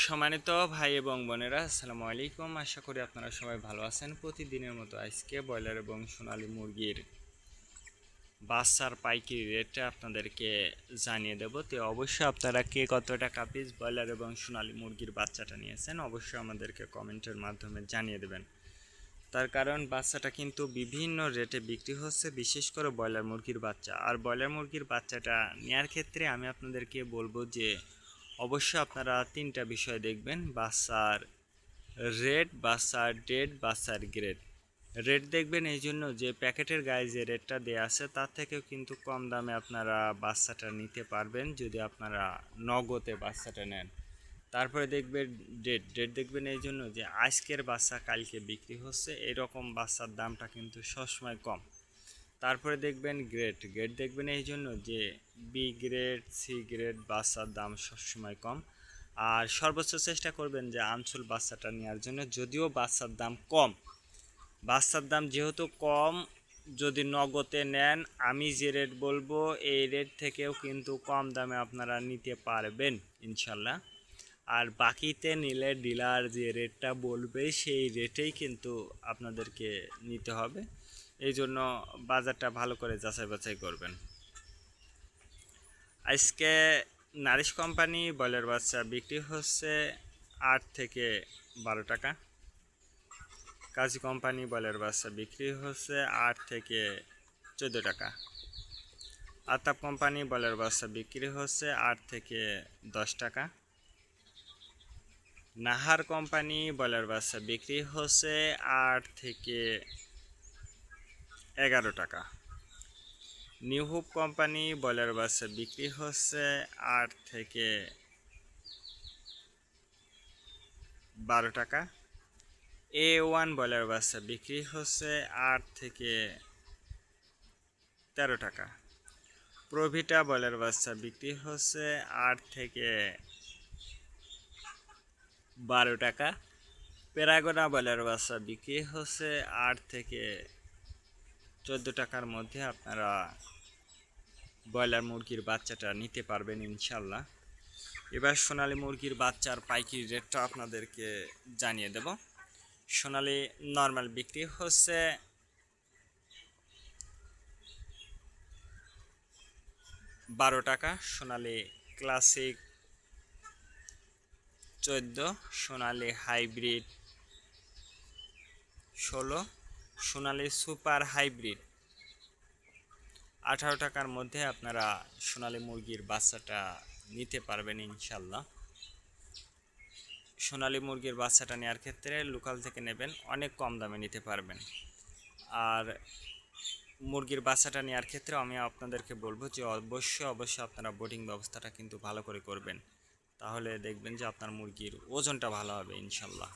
সম্মানিত ভাই এবং বোনেরা, আসসালামু আলাইকুম। আশা করি আপনারা সবাই ভালো আছেন। প্রতিদিনের মতো আজকে ব্রয়লার এবং সোনালী মুরগির বাচ্চার পাইকারি রেটটা আপনাদেরকে জানিয়ে দেব। তো অবশ্যই আপনারা কে কত টাকা পিস ব্রয়লার এবং সোনালী মুরগির বাচ্চাটা নিয়েছেন অবশ্যই আমাদেরকে কমেন্টের মাধ্যমে জানিয়ে দেবেন। তার কারণ বাচ্চাটা কিন্তু বিভিন্ন রেটে বিক্রি হচ্ছে, বিশেষ করে ব্রয়লার মুরগির বাচ্চা। আর ব্রয়লার মুরগির বাচ্চাটা নেওয়ার ক্ষেত্রে আমি আপনাদেরকে বলবো যে অবশ্যই আপনারা তিনটা বিষয় দেখবেন: বাচ্চার রেট, বাচ্চার ডেট, বাচ্চার গ্রেড। রেট দেখবেন এই জন্য যে প্যাকেটের গায়ে যে রেটটা দেওয়া আছে তার থেকেও কিন্তু কম দামে আপনারা বাচ্চাটা নিতে পারবেন যদি আপনারা নগদে বাচ্চাটা নেন। তারপরে দেখবেন ডেট দেখবেন এই জন্য যে আজকের বাচ্চা কালকে বিক্রি হচ্ছে, এরকম বাচ্চার দামটা কিন্তু সবসময় কম। তারপরে দেখবেন গ্রেড দেখবেন এই জন্য যে বি গ্রেড, সি গ্রেড বাচ্চার দাম সবসময় কম। আর সর্বোচ্চ চেষ্টা করবেন যে আনসুল বাচ্চাটা নেওয়ার জন্য, যদিও বাচ্চার দাম কম। বাচ্চার দাম যেহেতু কম, যদি নগদে নেন আমি যে রেট বলবো এই রেট থেকেও কিন্তু কম দামে আপনারা নিতে পারবেন ইনশাল্লাহ। আর বাকিতে নিলে ডিলার যে রেটটা বলবে সেই রেটেই কিন্তু আপনাদেরকে নিতে হবে। এই জন্য বাজারটা ভালো করে যাচাই বাছাই করবেন। আজকে নারিশ কোম্পানি ব্রয়লার বাচ্চা বিক্রি হচ্ছে 8 থেকে 12 টাকা। কাজী কোম্পানি ব্রয়লার বাচ্চা বিক্রি হচ্ছে 8 থেকে 14 টাকা। আতাপ কোম্পানি ব্রয়লার বাচ্চা বিক্রি হচ্ছে 8 থেকে 10 টাকা। নাহার কোম্পানি ব্রয়লার বাচ্চা বিক্রি হচ্ছে 8 থেকে 11 টাকা। নিউ হোপ কোম্পানি ব্রয়লার বাচ্চা বিক্রি হচ্ছে 8 থেকে 12 টাকা। A1 ব্রয়লার বাচ্চা বিক্রি হচ্ছে 8 থেকে 13 টাকা। প্রভিটা ব্রয়লার বাচ্চা বিক্রি হচ্ছে 8 থেকে 12 টাকা। প্যারাগোনা ব্রয়লার বাচ্চা বিক্রি হচ্ছে 8 থেকে 14 টাকার মধ্যে আপনারা ব্রয়লার মুরগির বাচ্চাটা নিতে পারবেন ইনশাল্লাহ। এবার সোনালী মুরগির বাচ্চার পাইকারি রেটটা আপনাদেরকে জানিয়ে দেব। সোনালী নর্মাল বিক্রি হচ্ছে 12 টাকা, সোনালী ক্লাসিক 14, সোনালী হাইব্রিড 16, সোনালী সুপার হাইব্রিড 18 টাকার মধ্যে আপনারা সোনালী মুরগির বাচ্চাটা নিতে পারবেন ইনশাল্লাহ। সোনালী মুরগির বাচ্চাটা নেওয়ার ক্ষেত্রে লোকাল থেকে নেবেন, অনেক কম দামে নিতে পারবেন। আর মুরগির বাচ্চাটা নেওয়ার ক্ষেত্রে আমি আপনাদেরকে বলবো যে অবশ্যই আপনারা বোর্ডিং ব্যবস্থাটা কিন্তু ভালো করে করবেন, তাহলে দেখবেন যে আপনার মুরগির ওজনটা ভালো হবে ইনশাল্লাহ।